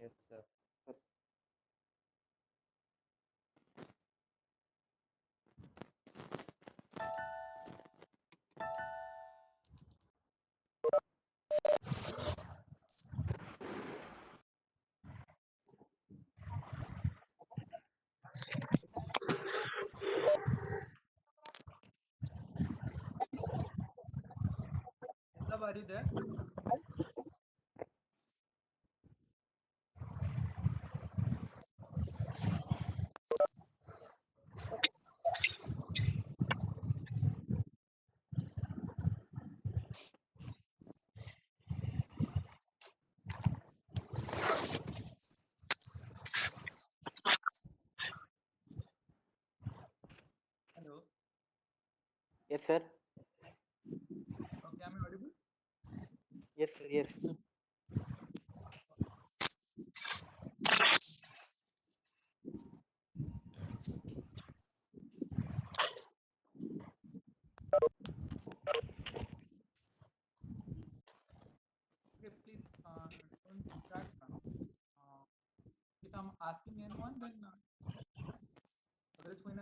Yes, sir. Love, are you there? Hello. Yes, sir. Okay, am I audible? Yes, sir. Yes. Okay, please don't start now. If I'm asking anyone, then otherwise when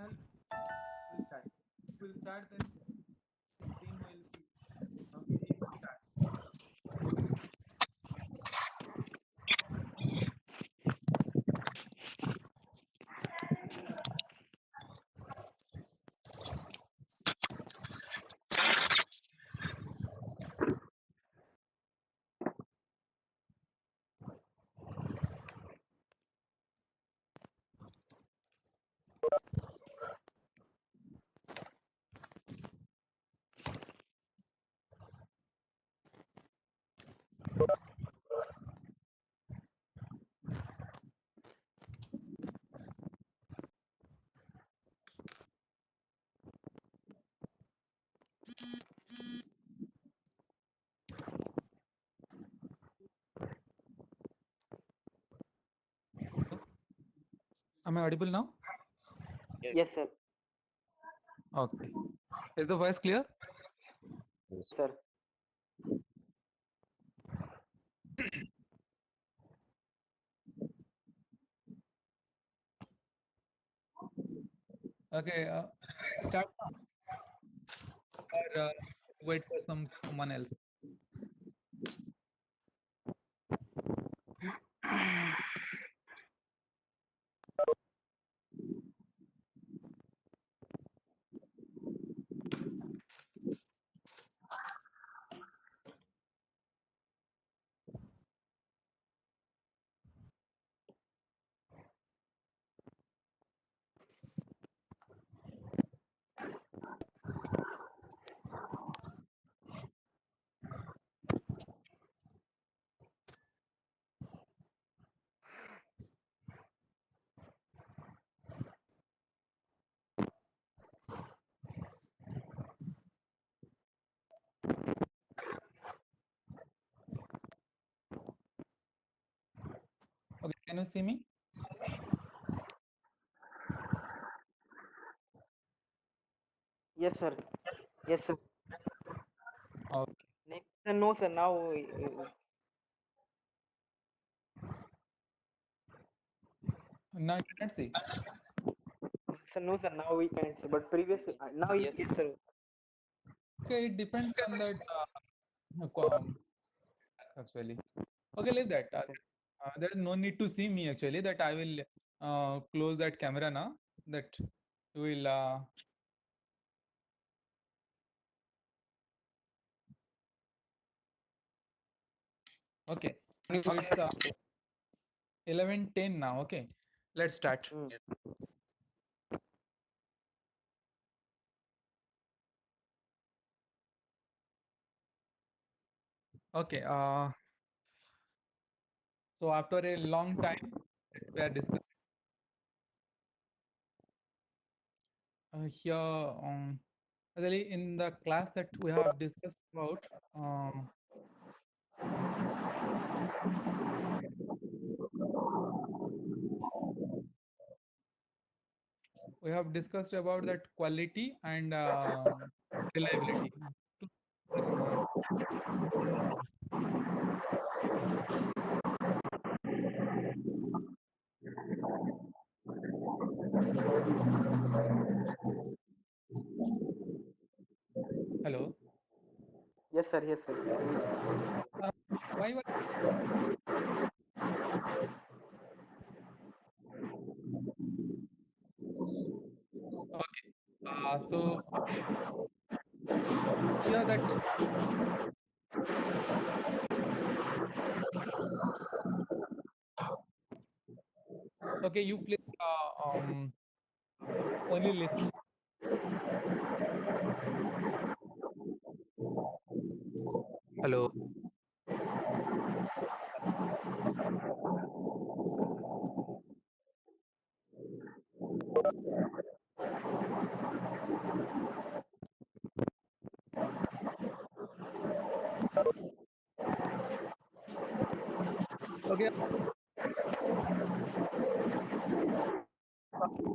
will start. If we'll start, then team will be okay. If we start. Am I audible now? Yes, sir. Okay. Is the voice clear? Yes, sir. Okay. Start or wait for someone else. Okay. Can you see me? Yes, sir. Yes, sir. Okay. Next, no, sir. Now, Now you cannot see. sir, no, sir. Now we can see. But previous, now Yes. yes, sir. Okay. It depends on that. Actually. Okay. Leave that. Yes, sir. There is no need to see me actually. That I will close that camera now. That you will. Okay. Now it's 11:10 now. Okay. Let's start. Mm. Okay. So after a long time, we are discussing here. Really, in the class that we have discussed about. We have discussed about that quality and reliability. Uh, Yes, sir. Why you are okay? So here that okay, you please only listen. Hello. Okay,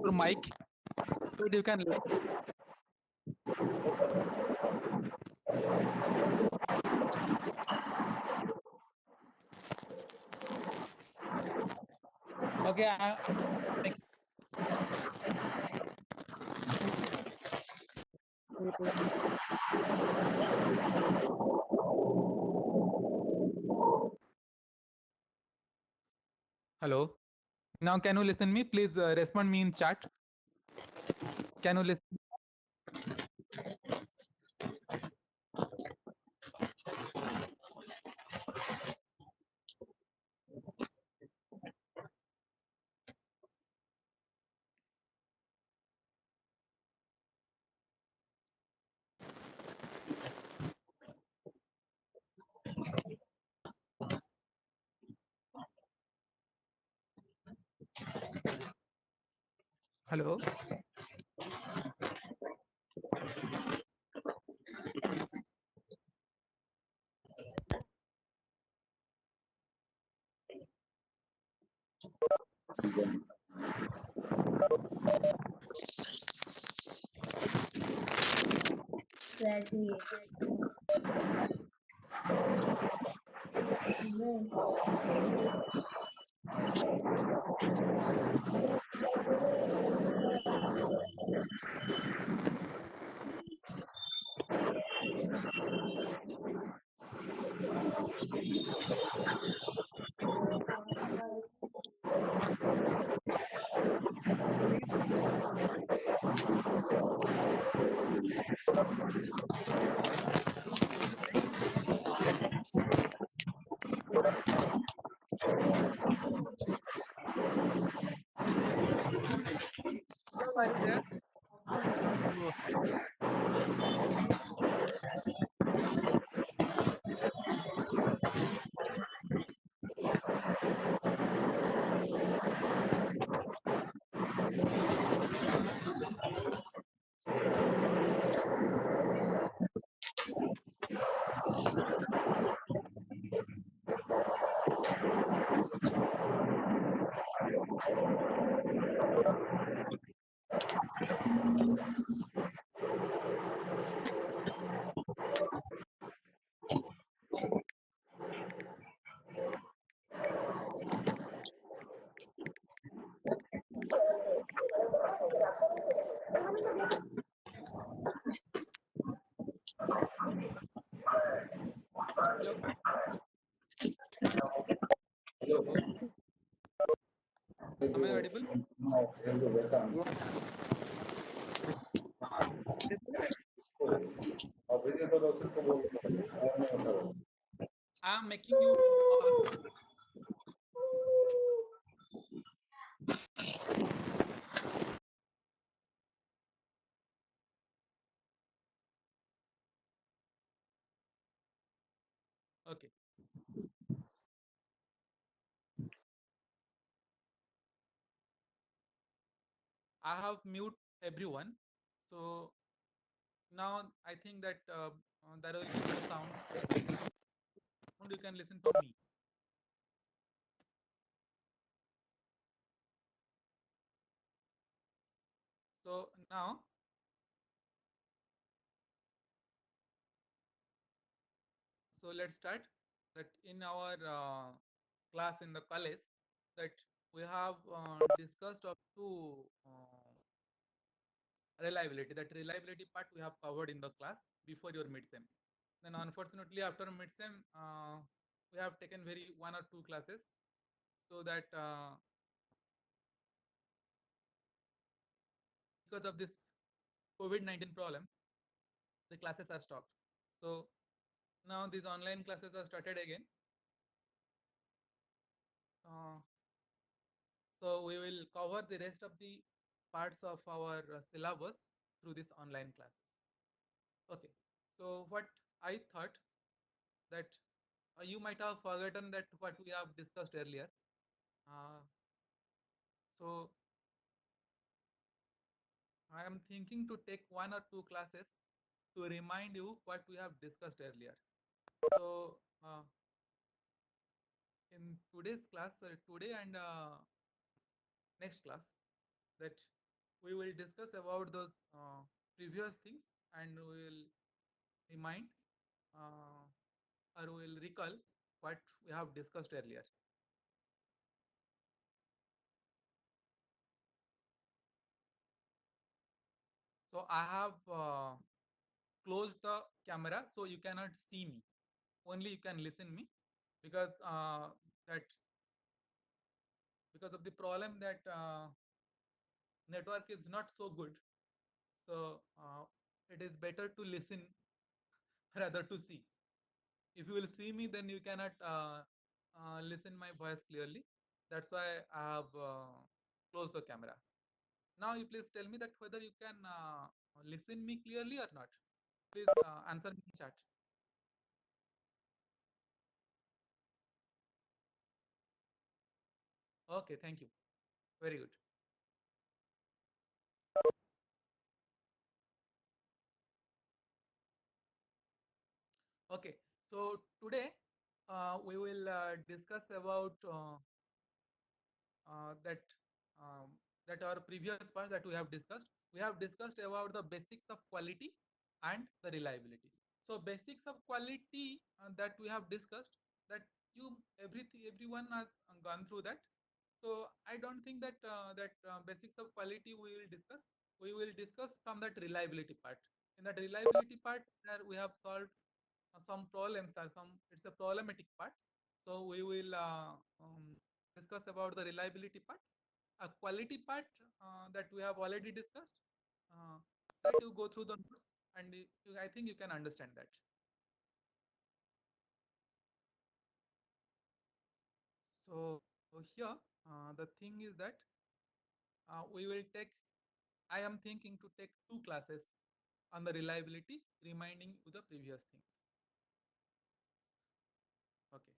your mic, so that you can listen. Okay, hello. Now, can you listen me? Please respond me in chat. Can you listen? Hello. Hello, are you there? Oh, hello. Hello. Am I audible? I am making you. Okay. I have mute everyone. So now I think that there will be no sound. Sound you can listen from me. So now, so let's start. That in our class in the college, that we have discussed up to reliability. That reliability part we have covered in the class before your mid sem. Then unfortunately after mid-sem, we have taken very one or two classes, so that because of this COVID-19 problem, the classes are stopped. So now these online classes are started again. Uh, so we will cover the rest of the parts of our syllabus through this online classes. Okay. So what I thought that you might have forgotten that what we have discussed earlier. Uh, so I am thinking to take one or two classes to remind you what we have discussed earlier. So in today's class, today and next class, that we will discuss about those previous things, and we will remind uh, or we will recall what we have discussed earlier. So I have closed the camera, so you cannot see me. Only you can listen me, because that because of the problem that network is not so good. So it is better to listen rather to see. If you will see me, then you cannot listen my voice clearly. That's why I have closed the camera. Now you please tell me that whether you can listen me clearly or not. Please answer me in chat. Okay, thank you. Very good. Okay, so today we will discuss about that that our previous parts that we have discussed. We have discussed about the basics of quality and the reliability. So basics of quality that we have discussed, that everyone has gone through that. So I don't think that basics of quality we will discuss. We will discuss from that reliability part. In that reliability part, there we have solved some problems. Or some it's a problematic part. So we will discuss about the reliability part. A quality part that we have already discussed. Uh, Try to go through the notes, and I think you can understand that. So here the thing is that we will take. I am thinking to take two classes on the reliability, reminding you the previous things. Okay.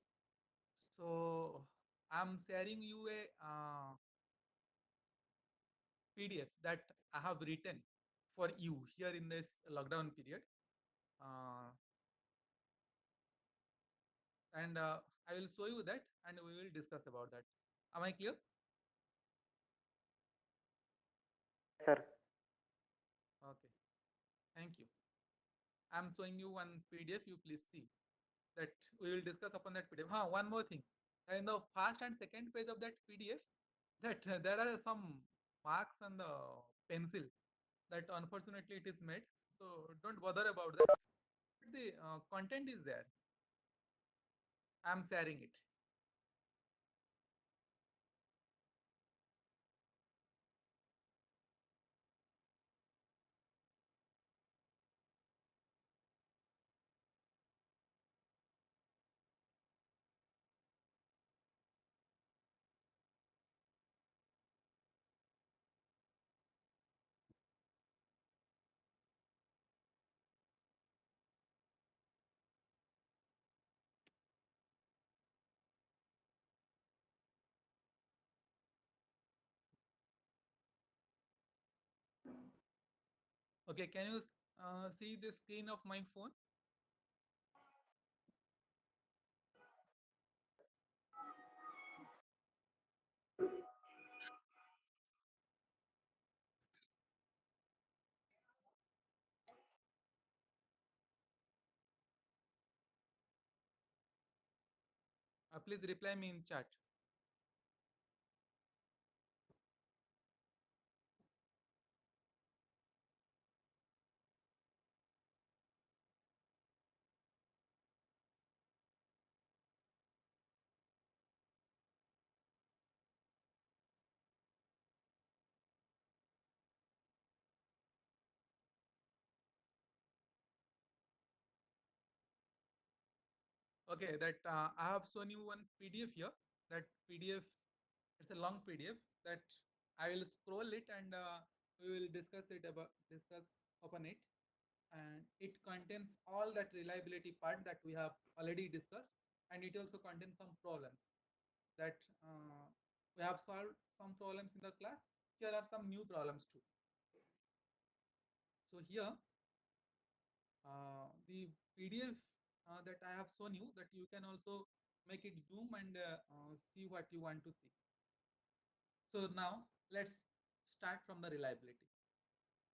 So I'm sharing you a PDF that I have written for you here in this lockdown period. Uh, and I will show you that, and we will discuss about that. Am I clear? Sir. Okay, thank you. I'm showing you one PDF. You please see that we will discuss upon that PDF. One more thing. In the first and second page of that PDF, that there are some marks on the pencil that unfortunately it is made. So don't bother about that. But the content is there. I'm sharing it. Okay, can you see the screen of my phone? Please reply me in chat. Okay, that I have shown you one PDF here. That PDF, it's a long PDF that I will scroll it, and we will discuss upon it. And it contains all that reliability part that we have already discussed, and it also contains some problems that we have solved some problems in the class. Here are some new problems too. So here the PDF that I have shown you, that you can also make it zoom and see what you want to see. So now let's start from the reliability.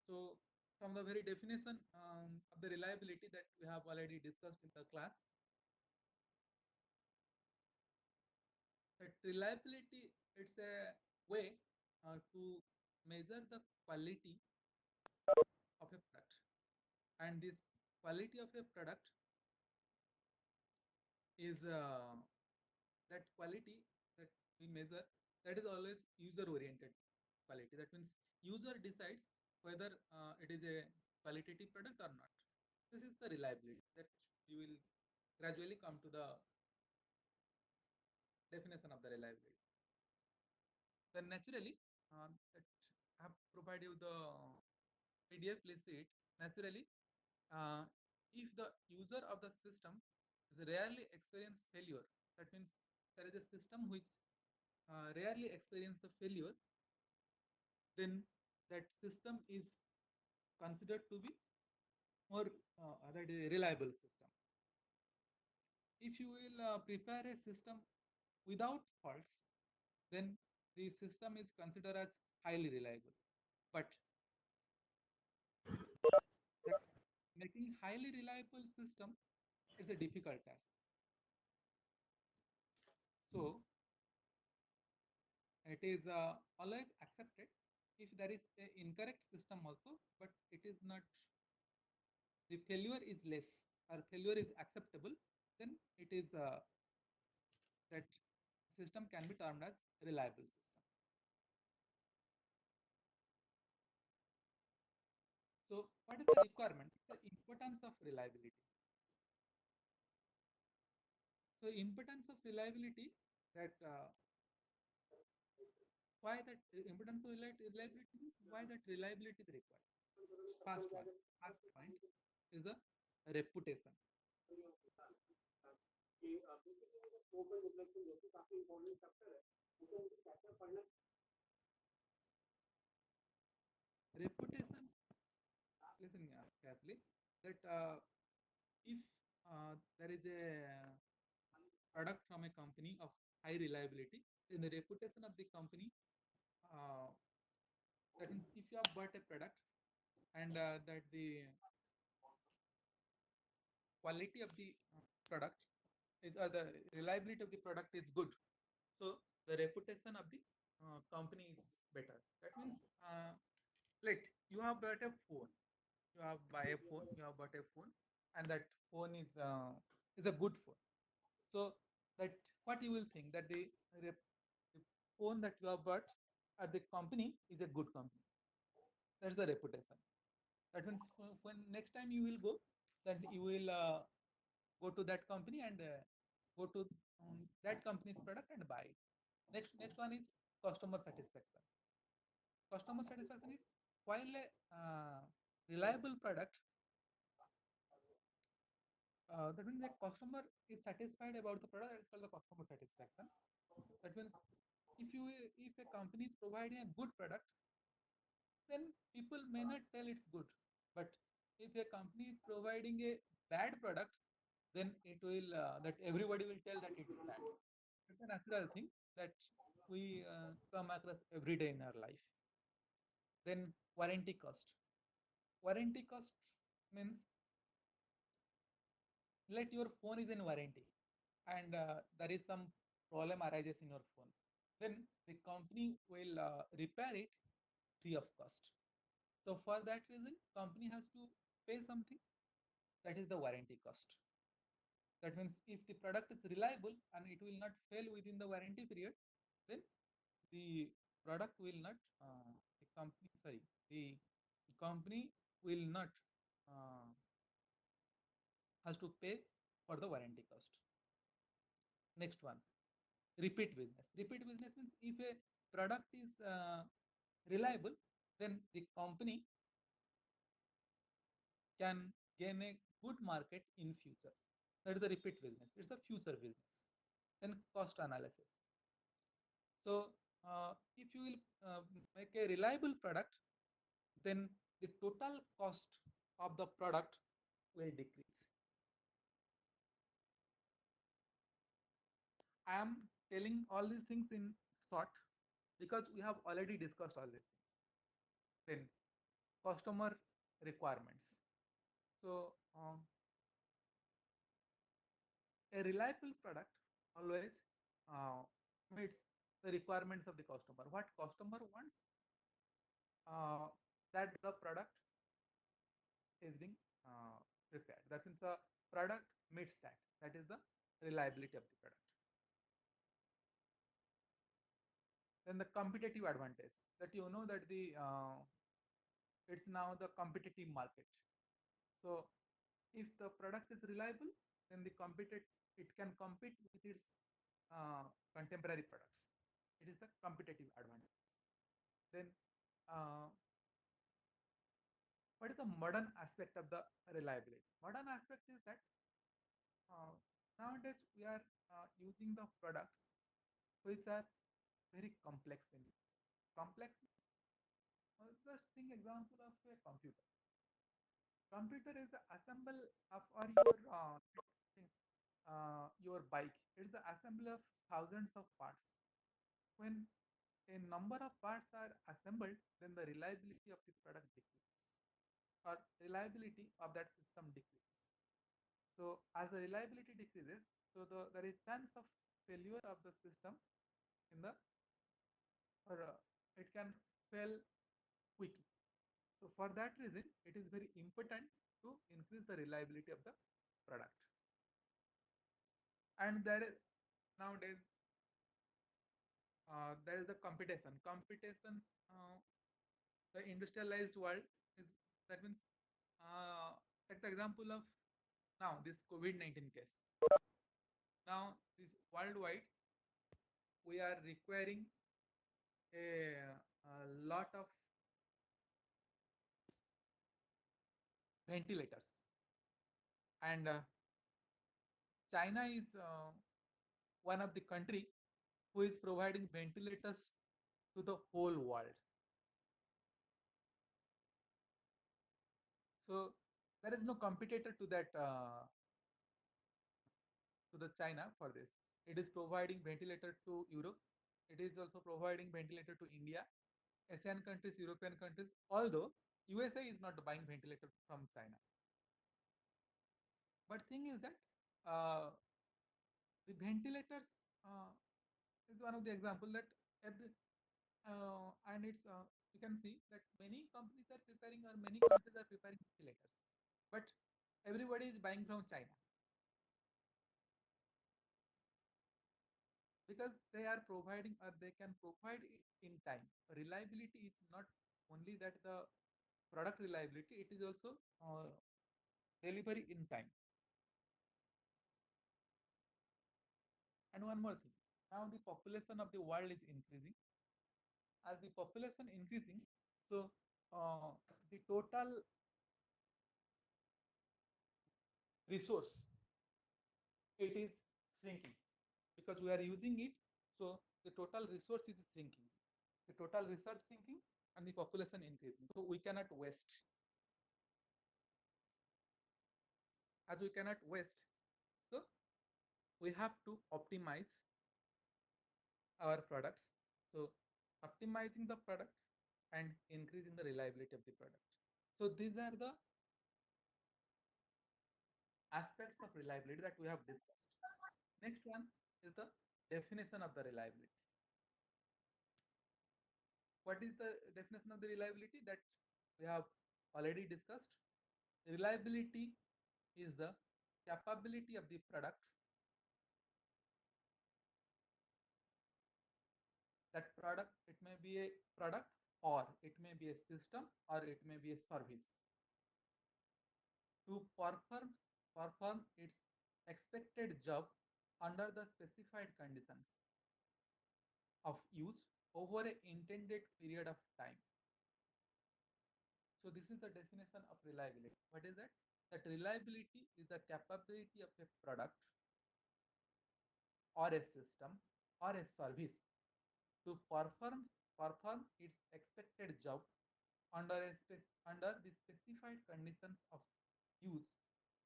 So from the very definition of the reliability that we have already discussed in the class, that reliability, it's a way to measure the quality of a product, and this quality of a product is that quality that we measure, that is always user oriented quality. That means user decides whether it is a qualitative product or not. This is the reliability that you will gradually come to the definition of the reliability. Then naturally, that I have provided you the PDF. Please see it. Naturally, uh, if the user of the system is rarely experience failure, that means there is a system which rarely experience the failure, then that system is considered to be more that is a reliable system. If you will prepare a system without faults, then the system is considered as highly reliable. But that making highly reliable system is a difficult task. So it is always accepted if there is an incorrect system also, but it is not, the failure is less or failure is acceptable, then it is that system can be termed as reliable system. So what is the requirement? The importance of reliability. So importance of reliability, that why that importance of reliability means why that reliability is required. First one, first point is the reputation. Reputation, listen carefully, that if there is a product from a company of high reliability, then the reputation of the company, uh, that means if you have bought a product and that the quality of the product is the reliability of the product is good, so the reputation of the company is better. That means let you have bought a phone, you have buy a phone, you have bought a phone, and that phone is a good phone. So that what you will think, that the phone that you have bought at the company is a good company. That's the reputation. That means when next time you will go, then you will go to that company and go to that company's product and buy it. Next one is customer satisfaction. Customer satisfaction is, while a reliable product, that means the customer is satisfied about the product. That is called the customer satisfaction. That means if a company is providing a good product, then people may not tell it's good. But if a company is providing a bad product, then it will that everybody will tell that it's bad. It's a natural thing that we come across every day in our life. Then warranty cost. Warranty cost means, let your phone is in warranty and there is some problem arises in your phone, then the company will repair it free of cost. So for that reason, company has to pay something, that is the warranty cost. That means if the product is reliable and it will not fail within the warranty period, then the product will not, the company, sorry, the company will not uh, has to pay for the warranty cost. Next one, repeat business. Repeat business means if a product is reliable, then the company can gain a good market in future. That is the repeat business. It's a future business. Then cost analysis. So if you will make a reliable product, then the total cost of the product will decrease. I am telling all these things in short because we have already discussed all these things. Then customer requirements. So a reliable product always meets the requirements of the customer. What customer wants, uh, that the product is being prepared. That means the product meets that. That is the reliability of the product. Then the competitive advantage, that you know that the it's now the competitive market. So if the product is reliable, then it can compete with its contemporary products. It is the competitive advantage. Then uh, what is the modern aspect of the reliability? Modern aspect is that uh, nowadays we are using the products which are very complex in nature. Complex, just think example of a computer. Computer is the assemble of or your bike. It's the assembly of thousands of parts. When a number of parts are assembled, then the reliability of the product decreases, or reliability of that system decreases. So as the reliability decreases, so there is chance of failure of the system in the, or it can fail quickly. So for that reason, it is very important to increase the reliability of the product. And there is nowadays there is the competition. Competition, the industrialized world is, that means like the example of now this COVID-19 case. Now this worldwide, we are requiring a lot of ventilators, and China is one of the country who is providing ventilators to the whole world. So there is no competitor to that to the China for this. It is providing ventilator to Europe. It is also providing ventilator to India, ASEAN countries, European countries. Although USA is not buying ventilator from China. But thing is that uh, the ventilators uh, is one of the example that every and it's you can see that many companies are preparing, or many countries are preparing ventilators, but everybody is buying from China because they are providing, or they can provide it in time. Reliability is not only that the product reliability, it is also delivery in time. And one more thing, now the population of the world is increasing. As the population increasing, so the total resource, it is shrinking because we are using it. So the total resource is shrinking, the total resource shrinking, and the population increasing. So we cannot waste. As we cannot waste, so we have to optimize our products. So optimizing the product and increasing the reliability of the product. So these are the aspects of reliability that we have discussed. Next one is the definition of the reliability. What is the definition of the reliability that we have already discussed? Reliability is the capability of the product, that product, it may be a product, or it may be a system, or it may be a service, to perform its expected job under the specified conditions of use over an intended period of time. So this is the definition of reliability. What is that? That reliability is the capability of a product or a system or a service to perform its expected job under the specified conditions of use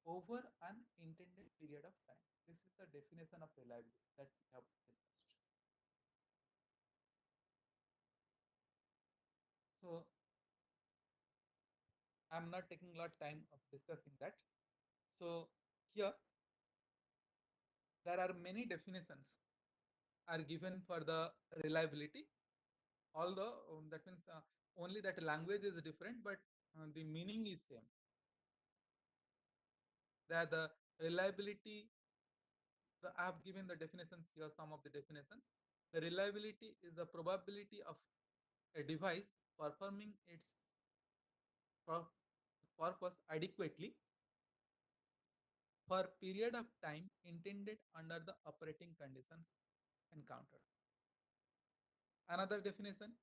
over an intended period of time. This is the definition of reliability that we have discussed. So I'm not taking a lot of time of discussing that. So here there are many definitions are given for the reliability, although that means only that language is different, but the meaning is same. That the reliability, I have given the definitions here, some of the definitions. The reliability is the probability of a device performing its purpose adequately for period of time intended under the operating conditions encountered. Another definition,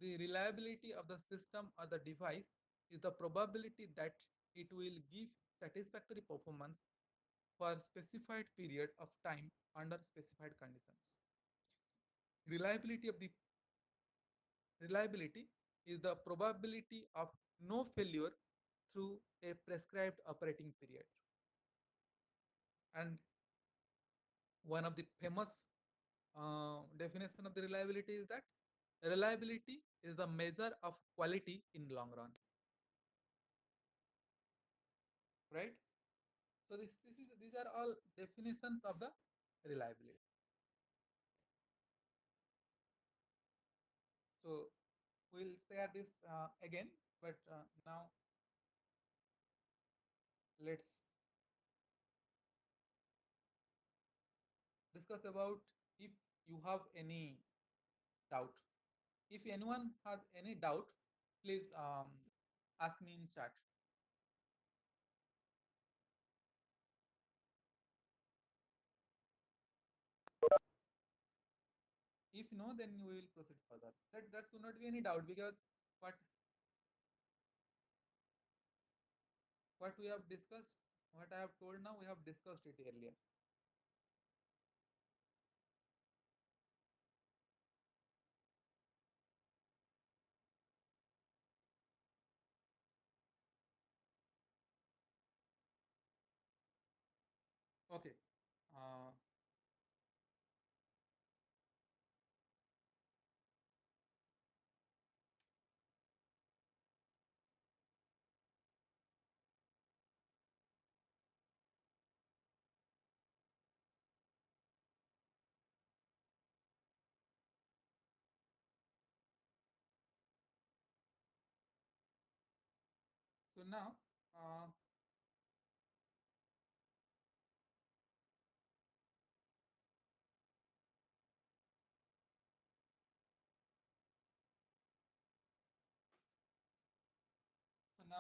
the reliability of the system or the device is the probability that it will give satisfactory performance for specified period of time under specified conditions. Reliability is the probability of no failure through a prescribed operating period. And one of the famous definition of the reliability is that reliability is the measure of quality in long run. Right? So these are all definitions of the reliability. So we'll share this again, but now let's discuss about if you have any doubt. If anyone has any doubt, please ask me in chat. If no, then we will proceed further. That should not be any doubt, because what what we have discussed, what I have told now, we have discussed it earlier. Okay. Uh, so now, uh,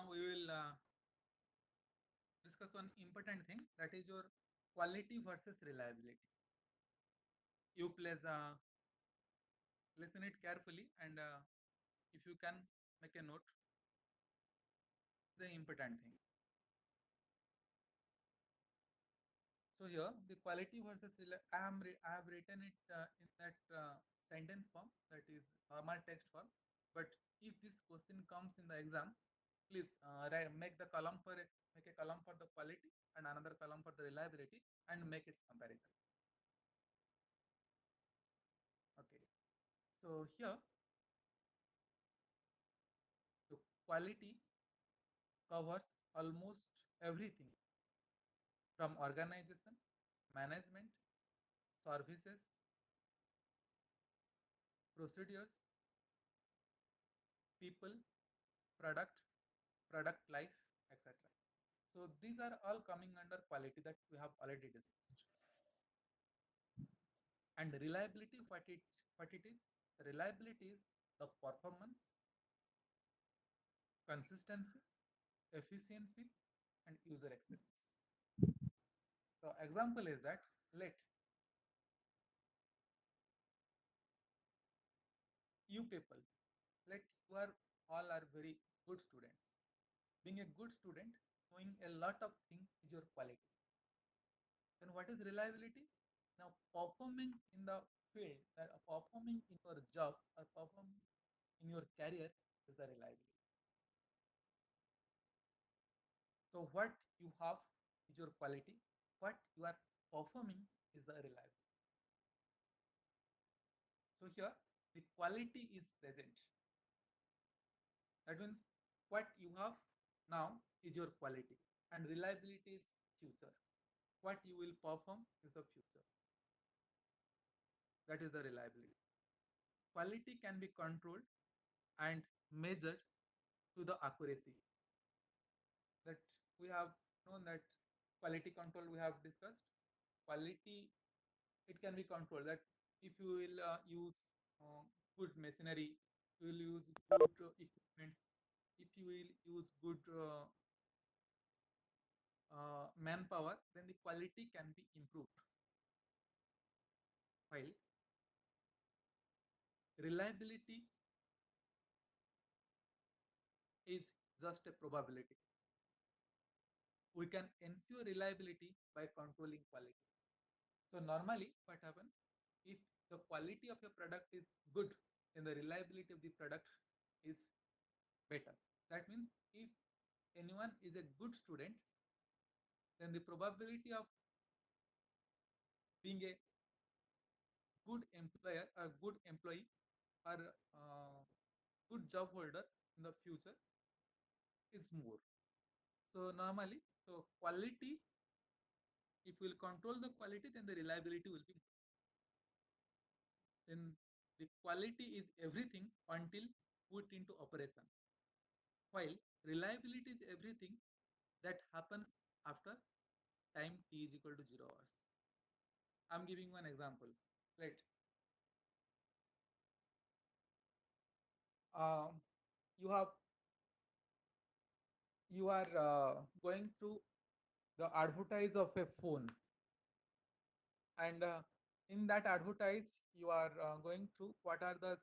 we will discuss one important thing, that is your quality versus reliability. You please listen it carefully, and if you can make a note, the important thing. So here the quality versus I have written it in that sentence form, that is formal text form. But if this question comes in the exam, please make the column for make a column for the quality and another column for the reliability, and make its comparison. Okay. So here the quality covers almost everything from organization, management, services, procedures, people, product, product life, etc. So these are all coming under quality that we have already discussed. And reliability, what it is? Reliability is the performance, consistency, efficiency, and user experience. So example is that, let you people, let you are all are very good students. Being a good student, knowing a lot of things is your quality. Then what is reliability? Now performing in the field, performing in your job or performing in your career is the reliability. So what you have is your quality. What you are performing is the reliability. So here the quality is present. That means what you have now is your quality and reliability is future. What you will perform is the future. That is the reliability. Quality can be controlled and measured to the accuracy. That we have known that quality control we have discussed. Quality, it can be controlled. That if you will use uh, good machinery, you will use good equipments. If you will use good manpower, then the quality can be improved. While reliability is just a probability. We can ensure reliability by controlling quality. So normally what happens, if the quality of your product is good, then the reliability of the product is better. That means if anyone is a good student, then the probability of being a good employer or good employee or good job holder in the future is more. So normally, so quality, if we will control the quality, then the reliability will be more. Then the quality is everything until put into operation. While reliability is everything that happens after time t is equal to 0 hours. I'm giving one example. Right. Um, you have you are going through the advertise of a phone, and in that advertise you are going through what are the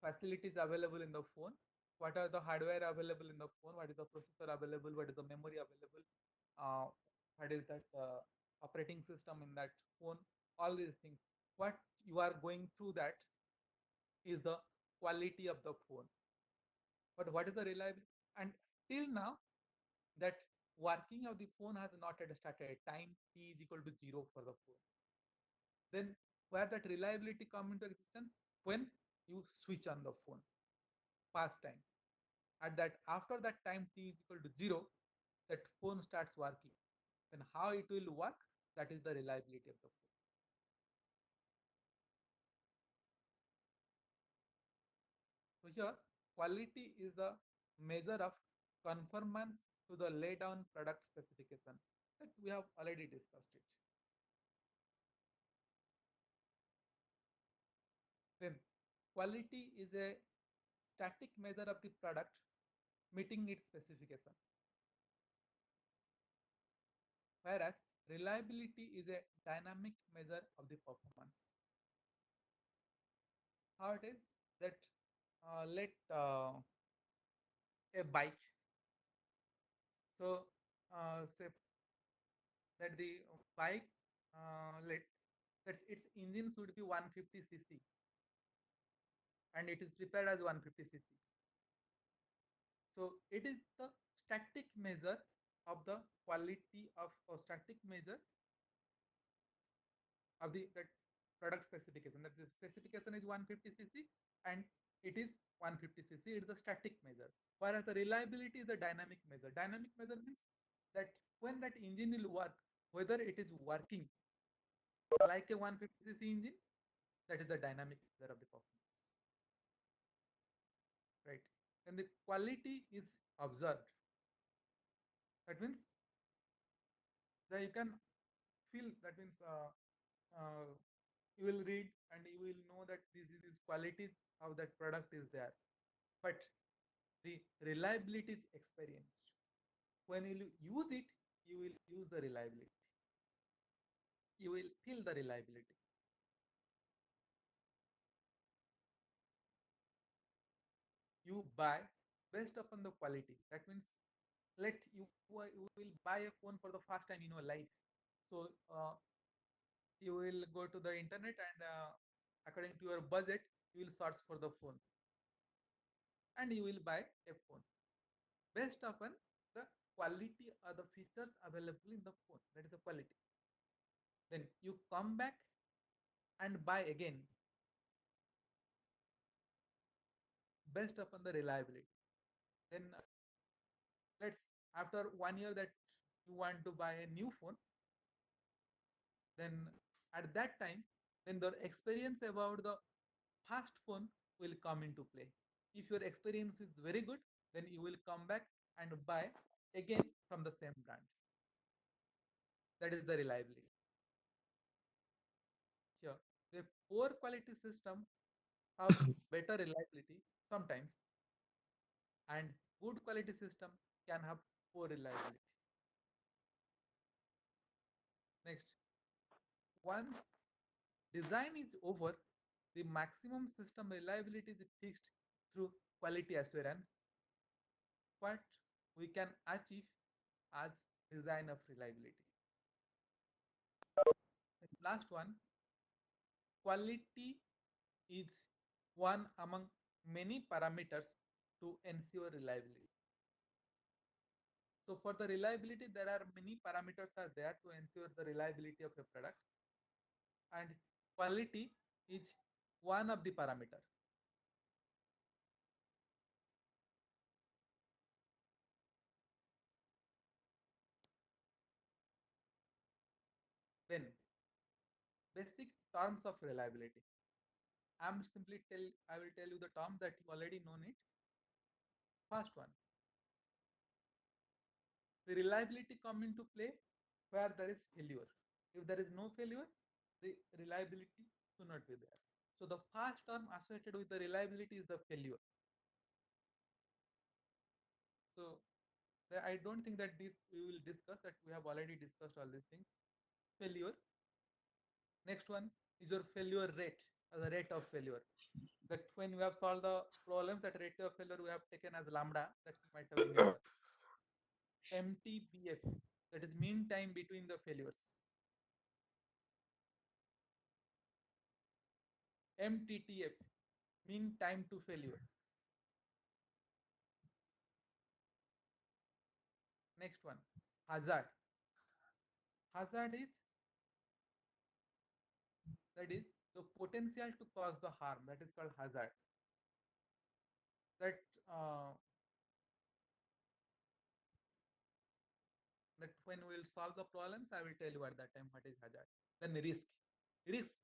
facilities available in the phone, what are the hardware available in the phone, what is the processor available, what is the memory available, uh, what is that operating system in that phone, all these things. What you are going through that is the quality of the phone. But what is the reliability? And till now, that working of the phone has not yet started. Time t is equal to 0 for the phone. Then where that reliability come into existence? When you switch on the phone, past time. At that, after that time t is equal to 0, that phone starts working. Then how it will work? That is the reliability of the phone. So here, quality is the measure of conformance to the lay down product specification that we have already discussed it. Then quality is a static measure of the product meeting its specification, whereas reliability is a dynamic measure of the performance. How it is that let a bike, so say that the bike let that its engine should be 150 cc and it is prepared as 150 cc. So it is the static measure of the quality of or static measure of the that product specification. That the specification is 150 cc and it is 150 cc. It is a static measure. Whereas the reliability is a dynamic measure. Dynamic measure means that when that engine will work, whether it is working like a 150 cc engine, that is the dynamic measure of the performance. Right? And the quality is observed. That means that you can feel, that means you will read and you will know that these qualities of that product is there, but the reliability is experienced. When you use it, you will use the reliability, you will feel the reliability. you buy based upon the quality. That means you will buy a phone for the first time in your life. So you will go to the internet and according to your budget, you will search for the phone and you will buy a phone based upon the quality or the features available in the phone. That is the quality. Then you come back and buy again based upon the reliability. Then let's after 1 year that you want to buy a new phone, then at that time, then the experience about the first phone will come into play. If your experience is very good, then you will come back and buy again from the same brand. That is the reliability. Here, the poor quality system have better reliability sometimes, and good quality system can have poor reliability. Next, once design is over, the maximum system reliability is fixed through quality assurance. What we can achieve as design of reliability. Last one, quality is one among many parameters to ensure reliability. So for the reliability, there are many parameters are there to ensure the reliability of a product, and quality is one of the parameter. Then basic terms of reliability. I will tell you the terms that you already know it. First one, the reliability come into play where there is failure. If there is no failure, the reliability should not be there. So the first term associated with the reliability is the failure. So I don't think that this we will discuss, that we have already discussed all these things. Failure. Next one is your failure rate, or the rate of failure. That when we have solved the problems, that rate of failure we have taken as lambda, that might have remembered. MTBF, that is mean time between the failures. MTTF, mean time to failure. Next one, hazard. Hazard is, that is the potential to cause the harm. That is called hazard. That uh, that when we will solve the problems, I will tell you at that time what is hazard. Then risk. Risk,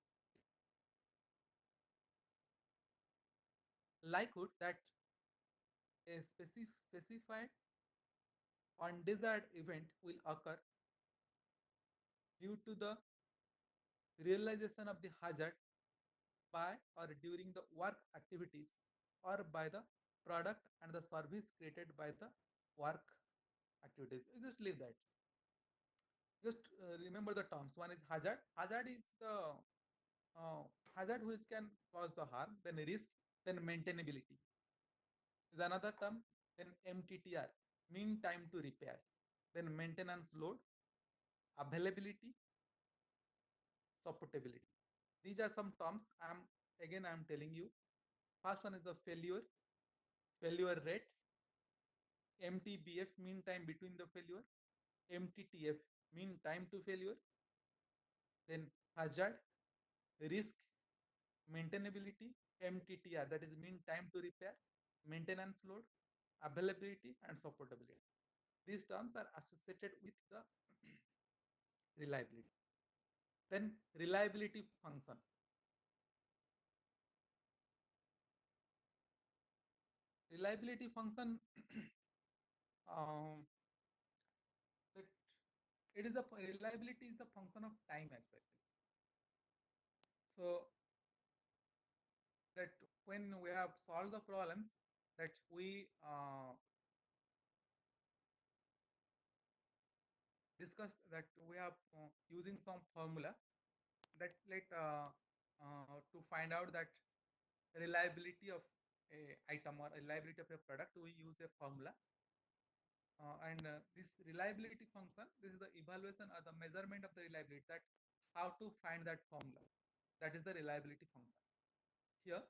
likelihood that a specified undesired event will occur due to the realization of the hazard by or during the work activities or by the product and the service created by the work activities. You just leave that. Just remember the terms. One is hazard. Hazard is the uh, hazard which can cause the harm. Then risk. Then maintainability is another term. Then MTTR, mean time to repair. Then maintenance load, availability, supportability. These are some terms. I'm telling you. First one is the failure rate, MTBF, mean time between the failure, MTTF, mean time to failure, then hazard, risk, maintainability, MTTR, that is mean time to repair, maintenance load, availability, and supportability. These terms are associated with the reliability. Then reliability function. Reliability function, um, that it is the reliability is the function of time actually. So that when we have solved the problems, that we discussed, that we have using some formula that to find out that reliability of a item or reliability of a product, we use a formula. And this reliability function, this is the evaluation or the measurement of the reliability, that how to find that formula. That is the reliability function. Here,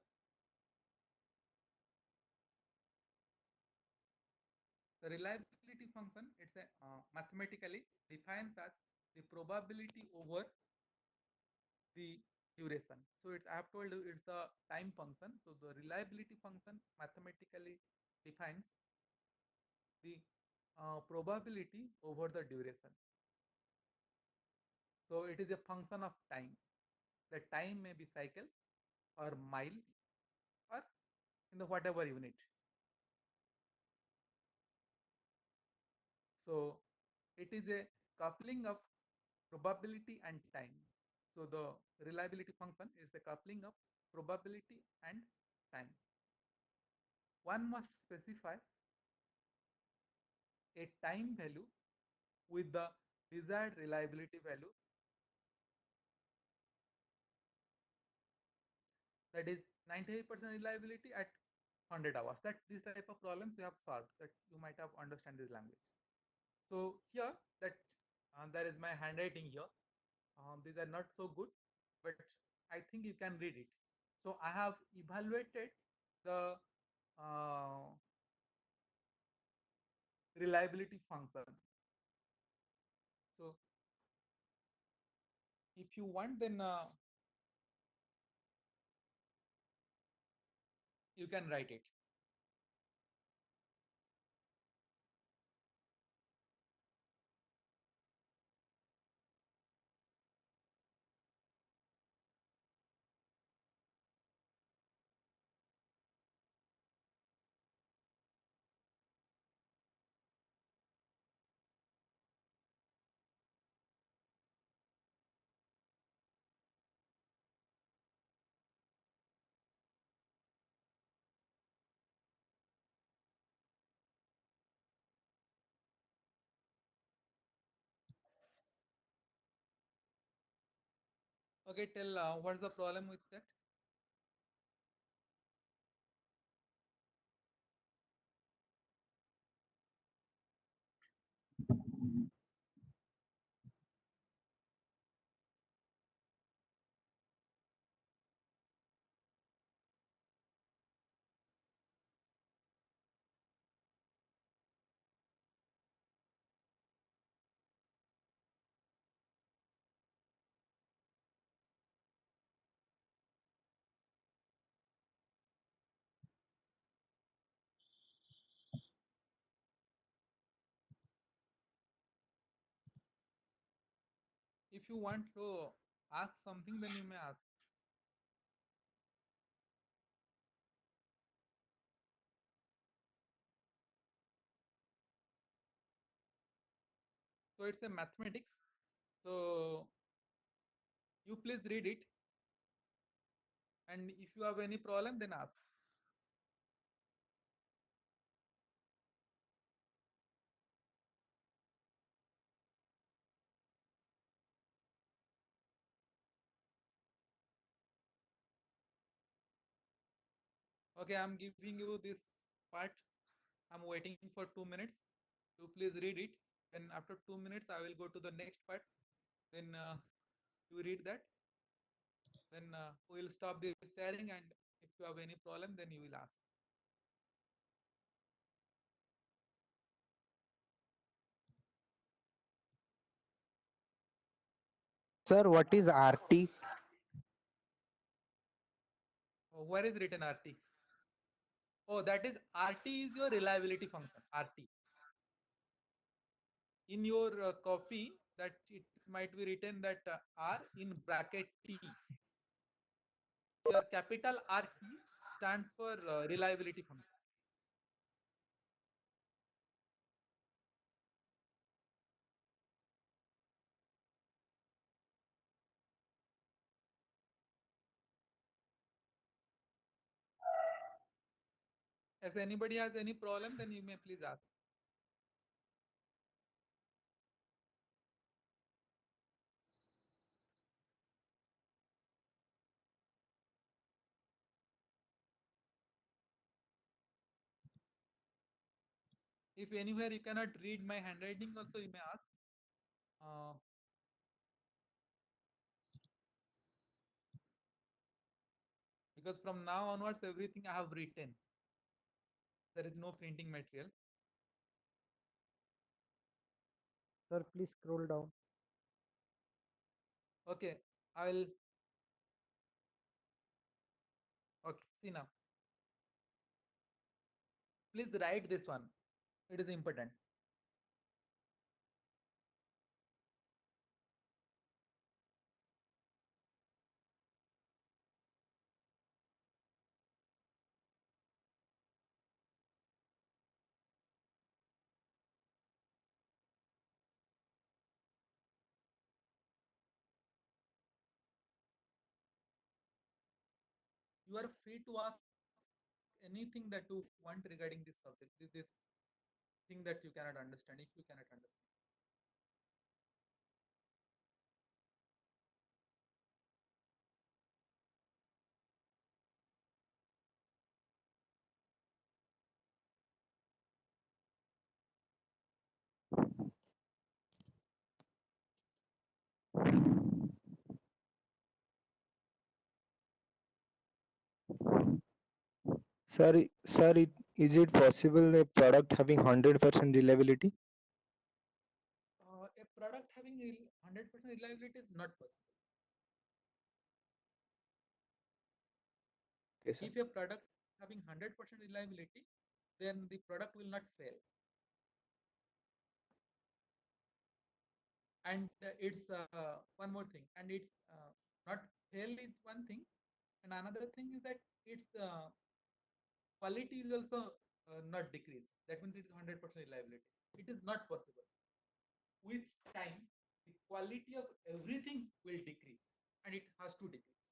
the reliability function, it's a mathematically defines as the probability over the duration. So it's, I have told you, it's the time function. So the reliability function mathematically defines the probability over the duration. So it is a function of time. The time may be cycle or mile or in the whatever unit. So it is a coupling of probability and time. So the reliability function is the coupling of probability and time. One must specify a time value with the desired reliability value, that is 98% reliability at 100 hours. That this type of problems you have solved, that you might have understand this language. So here, that there is my handwriting here. These are not so good, but I think you can read it. So I have evaluated the uh, reliability function. So if you want, then you can write it. Okay, tell what's the problem with that? If you want to ask something, then you may ask. So it's a mathematics. So you please read it, and if you have any problem, then ask. Okay, I'm giving you this part. I'm waiting for 2 minutes. You please read it. Then after 2 minutes, I will go to the next part. Then you read that. Then we will stop this sharing. And if you have any problem, then you will ask. Sir, what is RT? Oh, where is written RT? Oh, that is RT is your reliability function. RT. In your copy, that it might be written that R in bracket T. Here, capital RT stands for reliability function. If anybody has any problem, then you may please ask. If anywhere you cannot read my handwriting, also you may ask. Uh, because from now onwards, everything I have written. There is no printing material. Sir, please scroll down. Okay, I will. Okay, see now. Please write this one. It is important. You are free to ask anything that you want regarding this subject. This thing that you cannot understand, if you cannot understand. Is it possible a product having 100% reliability? A product having 100% reliability is not possible. Okay, sir. If a product having 100% reliability, then the product will not fail. And it's one more thing, and it's not fail is one thing, and another thing is that its quality will also not decrease. That means it is 100% reliability. It is not possible. With time, the quality of everything will decrease, and it has to decrease.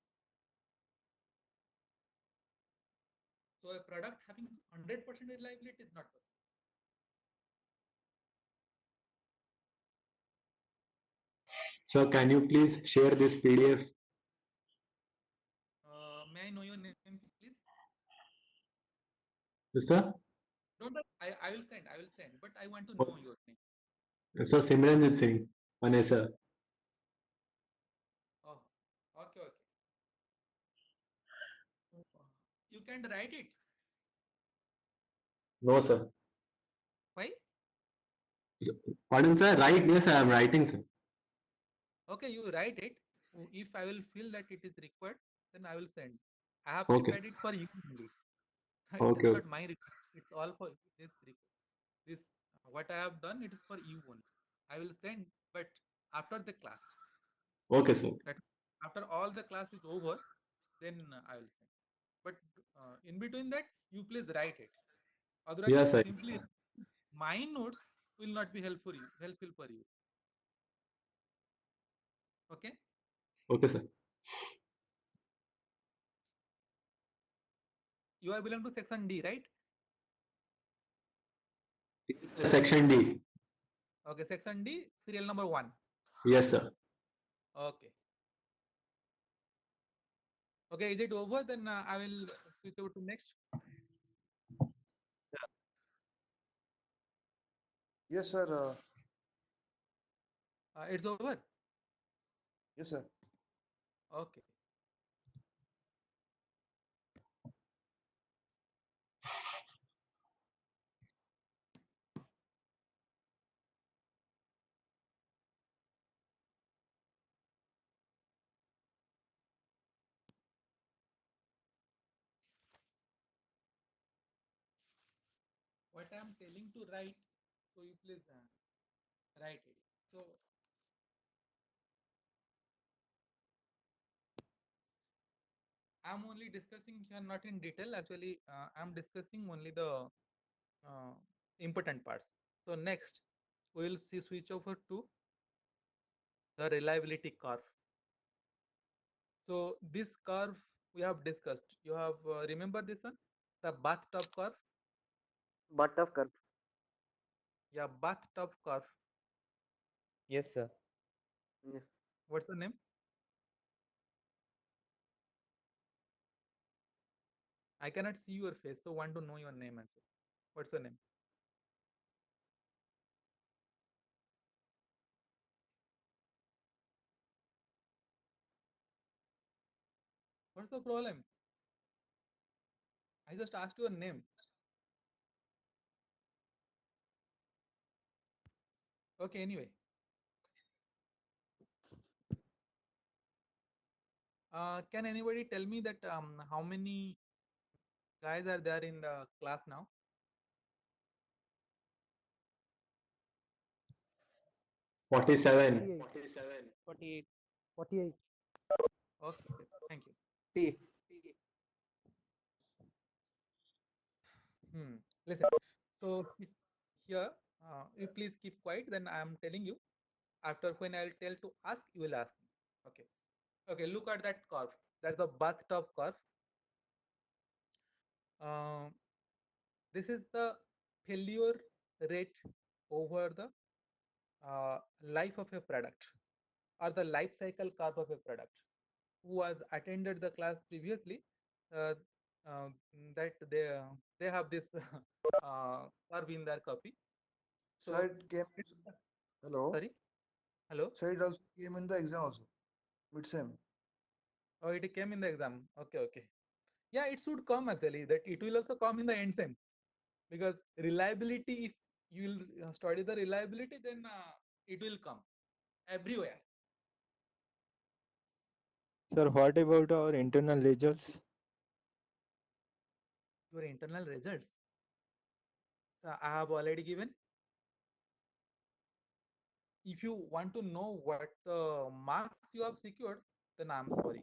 So a product having 100% reliability is not possible. So can you please share this PDF? May I know your name, please? Yes, sir. Don't I will send. I will send. But I want to know your name. So Simranjit Singh, Mane sir. Oh, okay, okay. You can write it. No, sir. Why? Pardon, sir. Right? Yes, I am writing, sir. Okay, you write it. If I will feel that it is required, then I will send. I have Okay. prepared it for you only. It is Okay. not my request. It's all for this request. This what I have done. It is for you only. I will send, but after the class. Okay, sir. That after all the class is over, then I will send. But in between that, you please write it. Otherwise, Yes, sir. simply my notes will not be helpful for you. Helpful for you. Okay. Okay, sir. You are belong to section D, right? Section D. Okay, section D, serial number 1. Yes, sir. Okay. Okay, is it over? Then I will switch over to next. Yes, sir. It's over. Yes, sir. Okay. What I am telling to write, so you please write it. So I'm only discussing here, not in detail. Actually, I'm discussing only the uh, important parts. So next, we will see switch over to the reliability curve. So this curve we have discussed. You have remember this one, the bathtub curve. Butt of curve. Yeah, bathtub curve. Yes, sir. Yes. What's the name? I cannot see your face, so want to know your name also. What's your name? What's the problem? I just asked your name. Okay, anyway. Can anybody tell me that how many guys are there in the class now? 47. 48. 48. Okay, thank you. T. Listen. So here, you please keep quiet. Then I am telling you. After when I'll tell to ask, you will ask me. Okay. Okay. Look at that curve. That's the bathtub curve. Um, this is the failure rate over the life of a product or the life cycle curve of a product. Who has attended the class previously, uh, uh, that they have this curve in their copy. So Sir, it came. Hello. sorry, hello. Sir, it also came in the exam also. Mid-sem. Oh, it came in the exam. Okay, okay. Yeah, it should come actually. That it will also come in the end sem, because reliability. If you will study the reliability, then it will come everywhere. Sir, what about our internal results? Your internal results. So I have already given. If you want to know what the marks you have secured, then I'm sorry.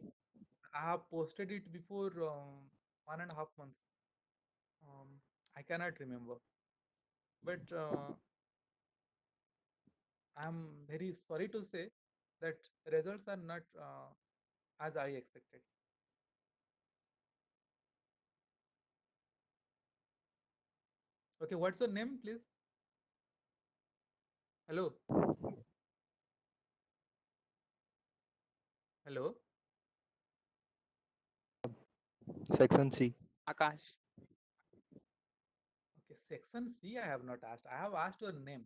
I have posted it before 1.5 months. I cannot remember, but I'm very sorry to say that results are not as I expected. Okay, what's your name, please? Hello, hello. Section C. Akash. Okay, section C. I have not asked. I have asked your name.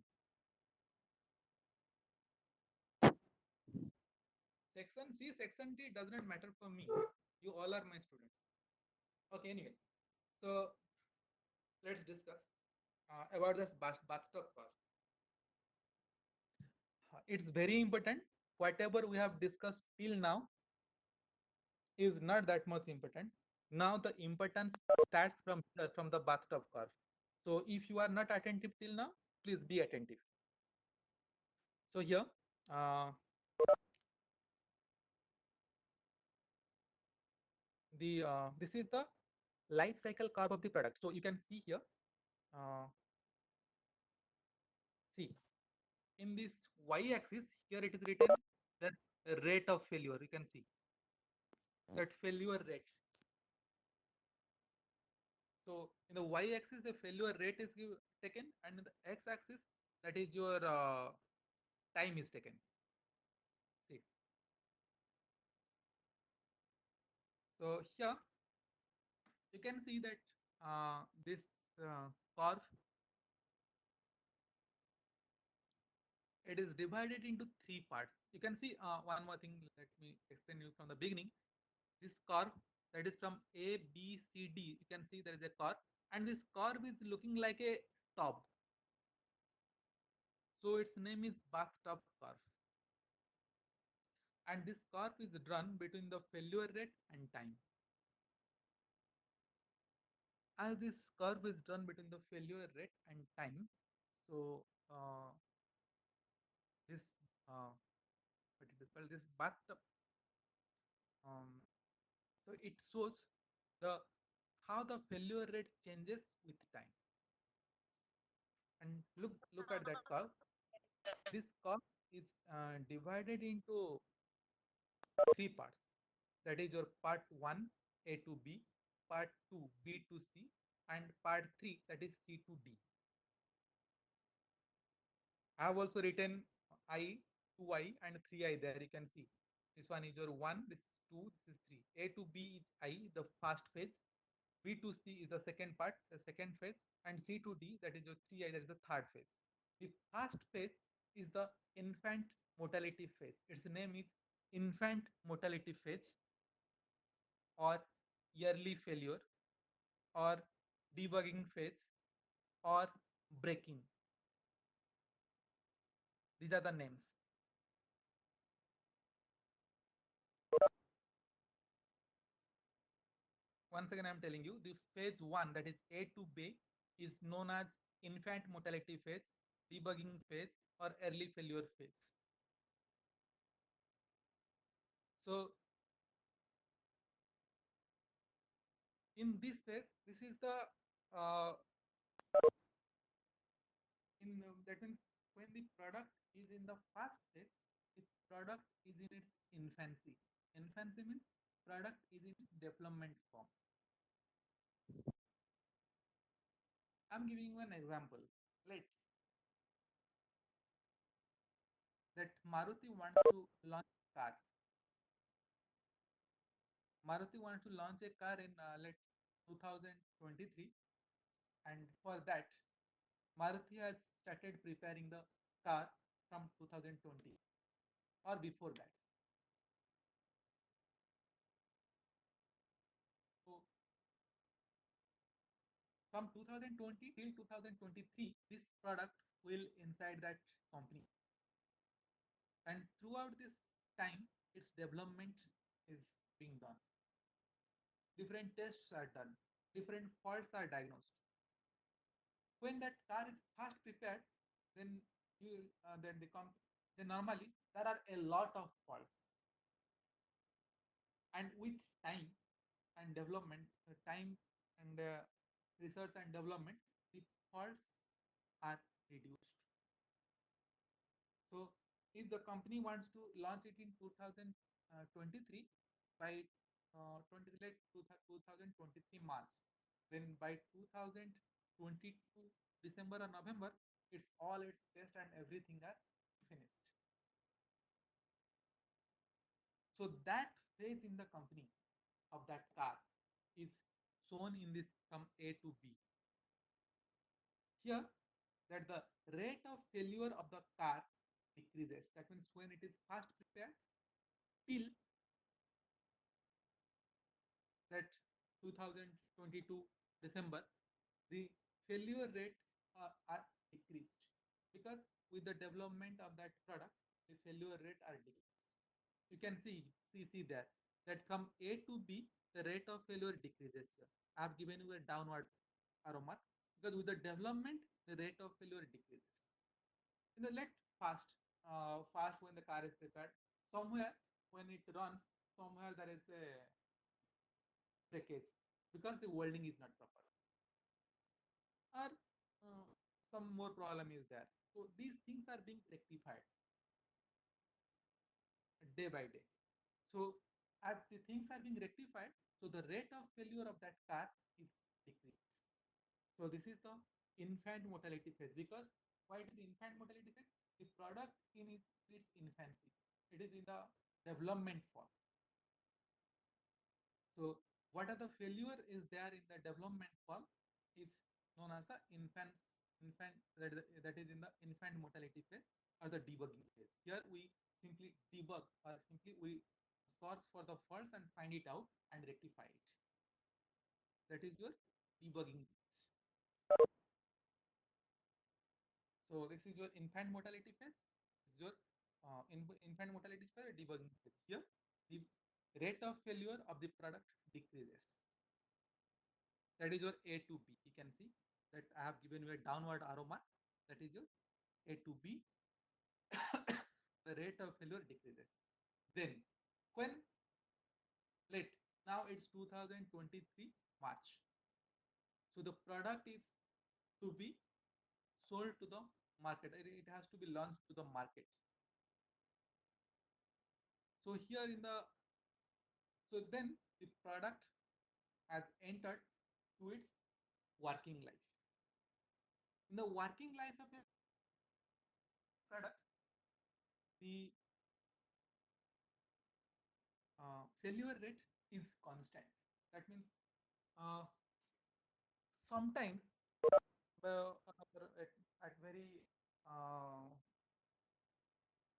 Section C, section D does not matter for me. You all are my students. Okay, anyway. So let's discuss about this bathtub curve. It's very important. Whatever we have discussed till now is not that much important. Now the importance starts from the bathtub curve. So if you are not attentive till now, please be attentive. So here, uh, this is the life cycle curve of the product. So you can see here, see in this y-axis here it is written that rate of failure. You can see that failure rate. So in the y-axis, the failure rate is taken, and in the x-axis, that is your time is taken. See. So here you can see that this curve, it is divided into three parts. You can see one more thing. Let me explain you from the beginning. This curve, that is from A, B, C, D. You can see there is a curve, and this curve is looking like a tub. So its name is bathtub curve. And this curve is drawn between the failure rate and time. As this curve is drawn between the failure rate and time, so this what it is called, this bathtub, um, so it shows the how the failure rate changes with time. And look at that curve. This curve is divided into three parts. That is your part 1, A to B, part 2, B to C, and part 3, that is C to D. I have also written I, 2I, and 3I there. You can see this one is your 1, this is 2, this is 3. A to B is I, the first phase. B to C is the second part, the second phase, and C to D, that is your 3I, that is the third phase. The first phase is the infant mortality phase. Its name is infant mortality phase. or yearly failure or debugging phase or breaking. These are the names. Once again, I'm telling you, the phase 1, that is A to B, is known as infant mortality phase, debugging phase, or early failure phase. So in this phase, this is the that means when the product is in the first phase, the product is in its infancy. Infancy means product is in its development form. I'm giving you an example. Let that Maruti wants to launch a car. Maruti wants to launch a car in let 2023, and for that, Maruti has started preparing the car from 2020 or before that. So from 2020 till 2023, this product will inside that company, and throughout this time, its development is being done. Different tests are done, different faults are diagnosed. When that car is first prepared, then you then then normally there are a lot of faults, and with time and development, time and research and development, the faults are reduced. So if the company wants to launch it in 2023 by 2023 March, then by 2022 December or November, its test and everything are finished. So that phase in the company of that car is shown in this from A to B. Here, that the rate of failure of the car decreases. That means when it is first prepared till that 2022 December, the failure rate are decreased, because with the development of that product, the failure rate are decreased. You can see there that from A to B, the rate of failure decreases here. I have given you a downward arrow mark, because with the development, the rate of failure decreases. In the let fast when the car is prepared, somewhere when it runs, somewhere there is a breakage because the welding is not proper, or some more problem is there. So these things are being rectified day by day. So as the things are being rectified, so the rate of failure of that car is decreased. So this is the infant mortality phase. Because why it is infant mortality phase? The product in its infancy. It is in the development form. So what are the failure is there in the development form is known as the infant that is in the infant mortality phase or the debugging phase. Here we simply debug, or simply we search for the faults and find it out and rectify it. That is your debugging phase. So this is your infant mortality phase. This is your infant mortality phase, debugging phase. Here the rate of failure of the product decreases. That is your A to B. You can see that I have given you a downward arrow mark. That is your A to B. The rate of failure decreases. Then when let now it's 2023 March. So the product is to be sold to the market. It has to be launched to the market. So here in the then the product has entered to its working life. In the working life of a product, the failure rate is constant. That means uh, sometimes at very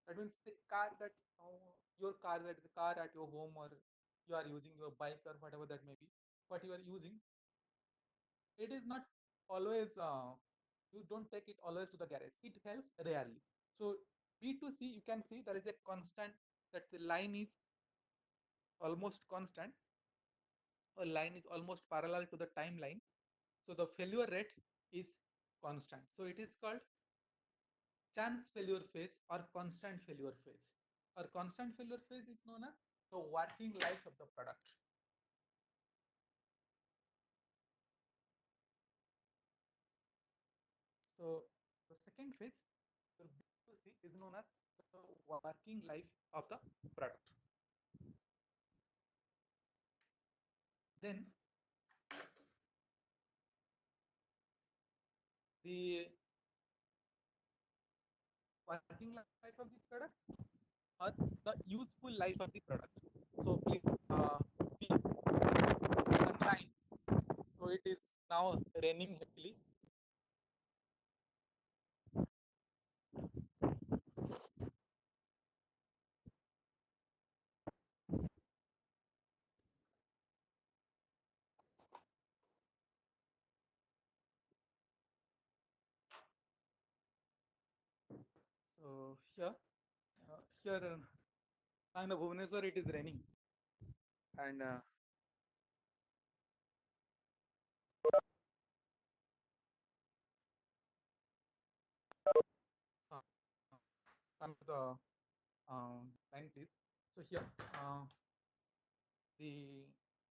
that means the car that your car, that is a car at your home or you are using your bike or whatever that may be, what you are using, it is not always you don't take it always to the garage. It helps rarely. So B2C, you can see there is a constant, that the line is almost constant, or line is almost parallel to the timeline. So the failure rate is constant. So it is called chance failure phase or constant failure phase. Or constant failure phase is known as the working life of the product. So the second phase, the B2C, is known as the working life of the product. Then the working life of the product or the useful life of the product. So please be online. So it is now raining heavily. So here in the Bhubaneswar it is raining, and uh, come to the line please. So here the